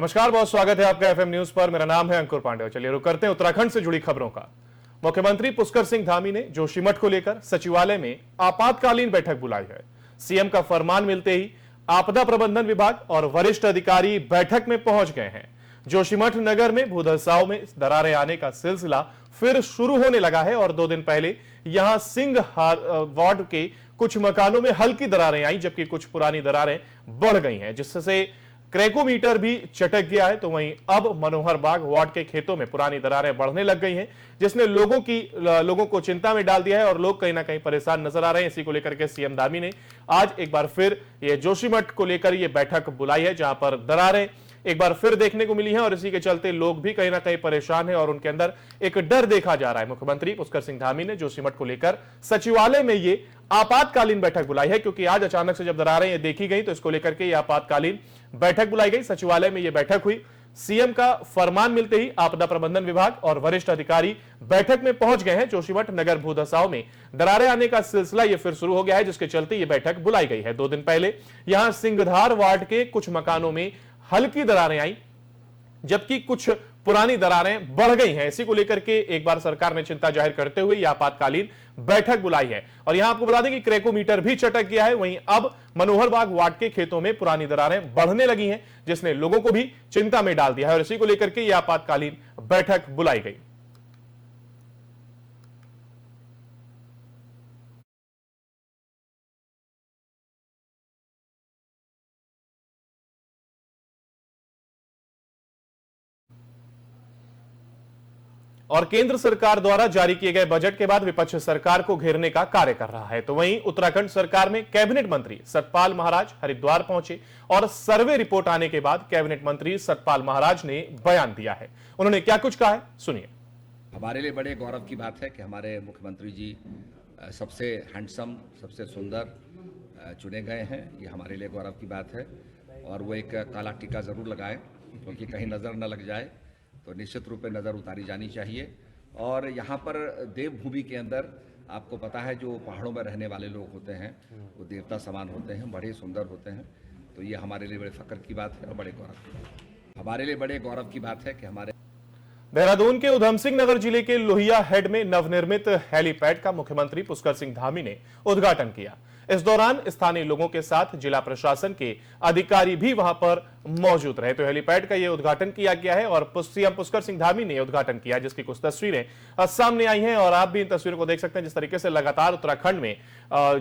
नमस्कार, बहुत स्वागत है आपका एफएम न्यूज पर। मेरा नाम है अंकुर पांडे। चलिए रुक करते हैं उत्तराखंड से जुड़ी खबरों का। मुख्यमंत्री पुष्कर सिंह धामी ने जोशीमठ को लेकर सचिवालय में आपातकालीन बैठक बुलाई है। सीएम का फरमान मिलते ही आपदा प्रबंधन विभाग और वरिष्ठ अधिकारी बैठक में पहुंच गए हैं। जोशीमठ नगर में भूधसाव में दरारें आने का सिलसिला फिर शुरू होने लगा है और 2 दिन पहले यहां सिंह वार्ड के कुछ मकानों में हल्की दरारें आई, जबकि कुछ पुरानी दरारें बढ़ गई हैं, जिससे क्रेकोमीटर भी चटक गया है। तो वहीं अब मनोहर बाग वार्ड के खेतों में पुरानी दरारें बढ़ने लग गई हैं, जिसने लोगों को चिंता में डाल दिया है और लोग कहीं ना कहीं परेशान नजर आ रहे हैं। इसी को लेकर के सीएम धामी ने आज एक बार फिर ये जोशीमठ को लेकर ये बैठक बुलाई है, जहां पर दरारें एक बार फिर देखने को मिली है और इसी के चलते लोग भी कहीं ना कहीं परेशान है और उनके अंदर एक डर देखा जा रहा है। मुख्यमंत्री पुष्कर सिंह धामी ने जोशीमठ को लेकर सचिवालय में ये आपातकालीन बैठक बुलाई है, क्योंकि आज अचानक से जब दरारें ये देखी गई तो इसको लेकर के ये आपातकालीन बैठक बुलाई गई। सचिवालय में ये बैठक हुई। सीएम का फरमान मिलते ही आपदा प्रबंधन विभाग और वरिष्ठ अधिकारी बैठक में पहुंच गए हैं। जोशीमठ नगर भूधसाव में दरारें आने का सिलसिला ये फिर शुरू हो गया है, जिसके चलते ये बैठक बुलाई गई है। 2 दिन पहले यहां सिंघधार वार्ड के कुछ मकानों में हल्की दरारें आई, जबकि कुछ पुरानी दरारें बढ़ गई हैं। इसी को लेकर के एक बार सरकार ने चिंता जाहिर करते हुए यह आपातकालीन बैठक बुलाई है। और यहां आपको बता दें कि क्रेकोमीटर भी चटक गया है। वहीं अब मनोहर बाग वार्ड के खेतों में पुरानी दरारें बढ़ने लगी हैं, जिसने लोगों को भी चिंता में डाल दिया है और इसी को लेकर के यह आपातकालीन बैठक बुलाई गई। और केंद्र सरकार द्वारा जारी किए गए बजट के बाद विपक्ष सरकार को घेरने का कार्य कर रहा है। तो वहीं उत्तराखंड सरकार में कैबिनेट मंत्री सतपाल महाराज हरिद्वार पहुंचे और सर्वे रिपोर्ट आने के बाद कैबिनेट मंत्री सतपाल महाराज ने बयान दिया है। उन्होंने क्या कुछ कहा है, सुनिए। हमारे लिए बड़े गौरव की बात है कि हमारे मुख्यमंत्री जी सबसे हैंडसम, सबसे सुंदर चुने गए हैं। ये हमारे लिए गौरव की बात है। और वो एक काला टीका जरूर लगाएं, क्योंकि कहीं नजर न लग जाए, तो निश्चित रूप में नज़र उतारी जानी चाहिए। और यहाँ पर देवभूमि के अंदर आपको पता है, जो पहाड़ों में रहने वाले लोग होते हैं वो देवता समान होते हैं, बड़े सुंदर होते हैं। तो ये हमारे लिए बड़े फक्र की बात है और बड़े गौरव की बात है। हमारे लिए बड़े गौरव की बात है कि हमारे देहरादून के उधम सिंह नगर जिले के लोहिया हेड में नवनिर्मित हेलीपैड का मुख्यमंत्री पुष्कर सिंह धामी ने उद्घाटन किया। इस दौरान स्थानीय लोगों के साथ जिला प्रशासन के अधिकारी भी वहां पर मौजूद रहे। तो हेलीपैड का यह उद्घाटन किया गया है और सीएम पुष्कर सिंह धामी ने उद्घाटन किया, जिसकी कुछ तस्वीरें सामने आई हैं और आप भी इन तस्वीरों को देख सकते हैं। जिस तरीके से लगातार उत्तराखंड में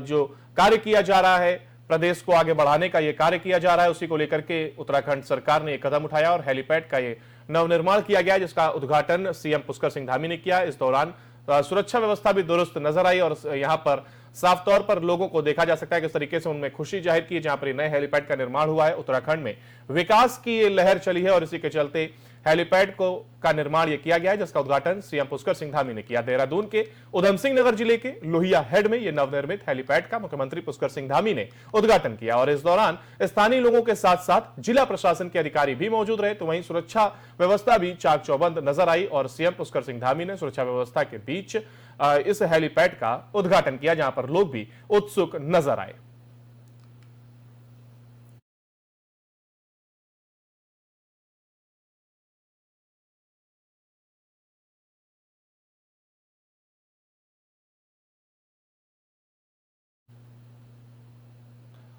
जो कार्य किया जा रहा है, प्रदेश को आगे बढ़ाने का यह कार्य किया जा रहा है, उसी को लेकर के उत्तराखंड सरकार ने एक कदम उठाया और हेलीपैड का ये नवनिर्माण किया गया, जिसका उद्घाटन सीएम पुष्कर सिंह धामी ने किया। इस दौरान सुरक्षा व्यवस्था भी दुरुस्त नजर आई और यहां पर साफ तौर पर लोगों को देखा जा सकता है किस तरीके से उनमें खुशी जाहिर की, जहां पर नए हेलीपैड का निर्माण हुआ है। उत्तराखंड में विकास की लहर चली है और इसी के चलते हेलीपैड का निर्माण यह किया गया है, जिसका उद्घाटन सीएम पुष्कर सिंह धामी ने किया। देहरादून के उधम सिंह नगर जिले के लोहिया हेड में यह नवनिर्मित हेलीपैड का मुख्यमंत्री पुष्कर सिंह धामी ने उद्घाटन किया और इस दौरान स्थानीय लोगों के साथ साथ जिला प्रशासन के अधिकारी भी मौजूद रहे। तो वहीं सुरक्षा व्यवस्था भी चाक चौबंद नजर आई और सीएम पुष्कर सिंह धामी ने सुरक्षा व्यवस्था के बीच इस हेलीपैड का उद्घाटन किया, जहां पर लोग भी उत्सुक नजर आए।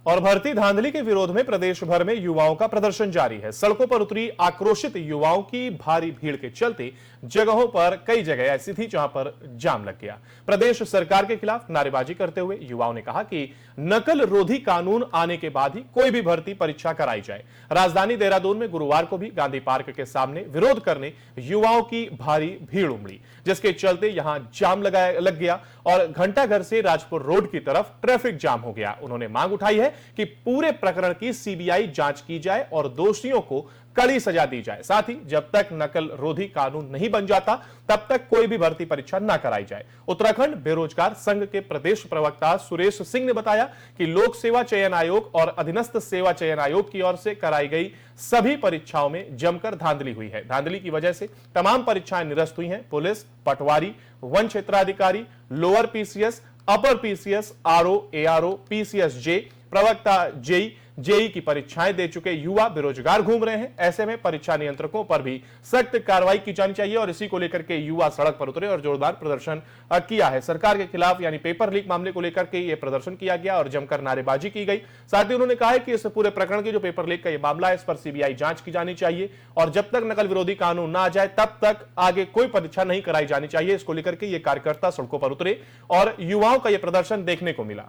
और भर्ती धांधली के विरोध में प्रदेश भर में युवाओं का प्रदर्शन जारी है। सड़कों पर उतरी आक्रोशित युवाओं की भारी भीड़ के चलते जगहों पर कई जगह ऐसी थी जहां पर जाम लग गया। प्रदेश सरकार के खिलाफ नारेबाजी करते हुए युवाओं ने कहा कि नकल रोधी कानून आने के बाद ही कोई भी भर्ती परीक्षा कराई जाए। राजधानी देहरादून में गुरुवार को भी गांधी पार्क के सामने विरोध करने युवाओं की भारी भीड़ उमड़ी, जिसके चलते यहां जाम लग गया और घंटाघर से राजपुर रोड की तरफ ट्रैफिक जाम हो गया। उन्होंने मांग उठाई है कि पूरे प्रकरण की सीबीआई जांच की जाए और दोषियों को कड़ी सजा दी जाए। साथ ही जब तक नकल रोधी कानून नहीं बन जाता तब तक कोई भी भर्ती परीक्षा न कराई जाए। उत्तराखंड बेरोजगार संघ के प्रदेश प्रवक्ता सुरेश सिंह ने बताया कि लोक सेवा चयन आयोग और अधीनस्थ सेवा चयन आयोग की ओर से कराई गई सभी परीक्षाओं में जमकर धांधली हुई है। धांधली की वजह से तमाम परीक्षाएं निरस्त हुई हैं। पुलिस, पटवारी, वन क्षेत्राधिकारी, lower PCS, upper PCS, RO, ARO, PCS J, प्रवक्ता जेई, जेई की परीक्षाएं दे चुके युवा बेरोजगार घूम रहे हैं। ऐसे में परीक्षा नियंत्रकों पर भी सख्त कार्रवाई की जानी चाहिए और इसी को लेकर के युवा सड़क पर उतरे और जोरदार प्रदर्शन किया है। सरकार के खिलाफ यानी पेपर लीक मामले को लेकर के यह प्रदर्शन किया गया और जमकर नारेबाजी की गई। साथ ही उन्होंने कहा है कि इस पूरे प्रकरण की जो पेपर लीक का यह मामला है, इस पर सीबीआई जांच की जानी चाहिए और जब तक नकल विरोधी कानून ना आ जाए तब तक आगे कोई परीक्षा नहीं कराई जानी चाहिए। इसको लेकर के ये कार्यकर्ता सड़कों पर उतरे और युवाओं का यह प्रदर्शन देखने को मिला।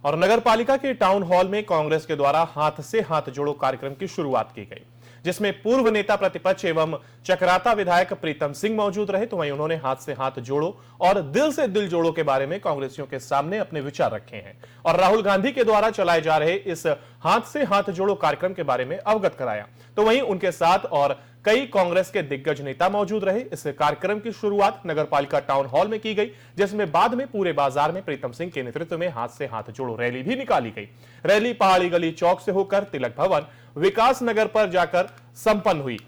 और नगर पालिका के टाउन हॉल में कांग्रेस के द्वारा हाथ से हाथ जोड़ो कार्यक्रम की शुरुआत की गई, जिसमें पूर्व नेता प्रतिपक्ष एवं चक्राता विधायक प्रीतम सिंह मौजूद रहे। तो वहीं उन्होंने हाथ से हाथ जोड़ो और दिल से दिल जोड़ो के बारे में कांग्रेसियों के सामने अपने विचार रखे हैं और राहुल गांधी के द्वारा चलाए जा रहे इस हाथ से हाथ जोड़ो कार्यक्रम के बारे में अवगत कराया। तो वहीं उनके साथ और कई कांग्रेस के दिग्गज नेता मौजूद रहे। इस कार्यक्रम की शुरुआत नगरपालिका टाउन हॉल में की गई, जिसमें बाद में पूरे बाजार में प्रीतम सिंह के नेतृत्व में हाथ से हाथ जोड़ो रैली भी निकाली गई। रैली पहाड़ी गली चौक से होकर तिलक भवन विकास नगर पर जाकर संपन्न हुई।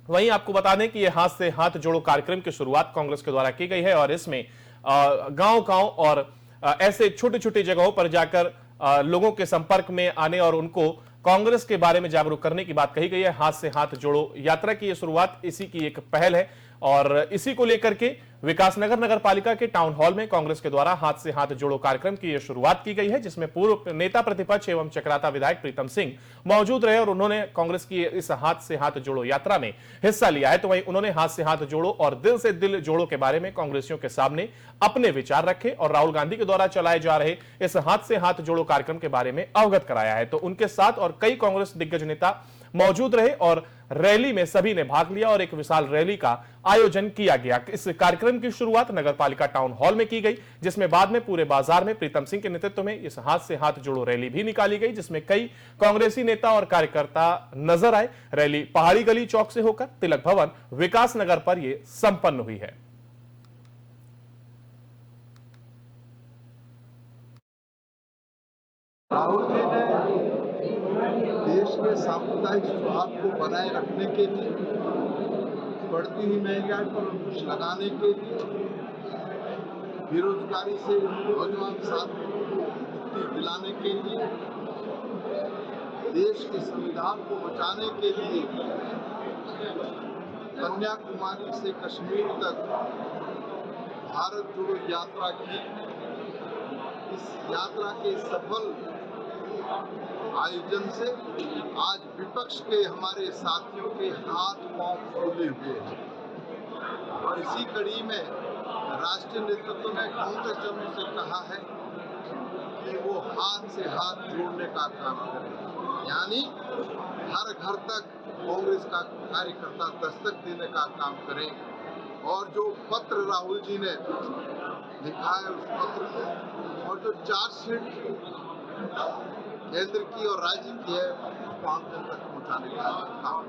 वहीं आपको बता दें कि यह हाथ से हाथ जोड़ो कार्यक्रम की शुरुआत कांग्रेस के द्वारा की गई है और इसमें गांव-गांव और ऐसे छोटे-छोटे जगहों पर जाकर लोगों के संपर्क में आने और उनको कांग्रेस के बारे में जागरूक करने की बात कही गई है। हाथ से हाथ जोड़ो यात्रा की यह शुरुआत इसी की एक पहल है और इसी को लेकर के विकासनगर नगर पालिका के टाउन हॉल में कांग्रेस के द्वारा हाथ से हाथ जोड़ो कार्यक्रम की यह शुरुआत की गई है, जिसमें पूर्व नेता प्रतिपक्ष एवं चक्राता विधायक प्रीतम सिंह मौजूद रहे और उन्होंने कांग्रेस की इस हाथ से हाथ जोड़ो यात्रा में हिस्सा लिया है। तो वहीं उन्होंने हाथ से हाथ जोड़ो और दिल से दिल जोड़ो के बारे में कांग्रेसियों के सामने अपने विचार रखे और राहुल गांधी के द्वारा चलाए जा रहे इस हाथ से हाथ जोड़ो कार्यक्रम के बारे में अवगत कराया है। तो उनके साथ और कई कांग्रेस दिग्गज नेता मौजूद रहे और रैली में सभी ने भाग लिया और एक विशाल रैली का आयोजन किया गया। इस कार्यक्रम की शुरुआत नगरपालिका टाउन हॉल में की गई, जिसमें बाद में पूरे बाजार में प्रीतम सिंह के नेतृत्व में इस हाथ से हाथ जोड़ो रैली भी निकाली गई, जिसमें कई कांग्रेसी नेता और कार्यकर्ता नजर आए। रैली पहाड़ी गली चौक से होकर तिलक भवन विकास नगर पर यह संपन्न हुई है। राहुल जी ने देश के सामुदायिक सौहार्द को बनाए रखने के लिए, बढ़ती हुई महंगाई पर अंकुश लगाने के लिए, बेरोजगारी से नौजवान साथियों को मुक्ति दिलाने के लिए, देश के संविधान को बचाने के लिए कन्याकुमारी से कश्मीर तक भारत जोड़ो यात्रा की। इस यात्रा के सफल आयोजन से आज विपक्ष के हमारे साथियों के हाथ पांव फूले हुए हैं और इसी कड़ी में राष्ट्रीय नेतृत्व ने कांग्रेस जनों से कहा है कि वो हाथ से हाथ जोड़ने का काम करें, यानी हर घर तक कांग्रेस का कार्यकर्ता दस्तक देने का काम करें। और जो पत्र राहुल जी ने लिखा है उस पत्र को और जो चार्जशीट केंद्र की और राज्य की है उसको आम जन तक पहुंचाने का काम।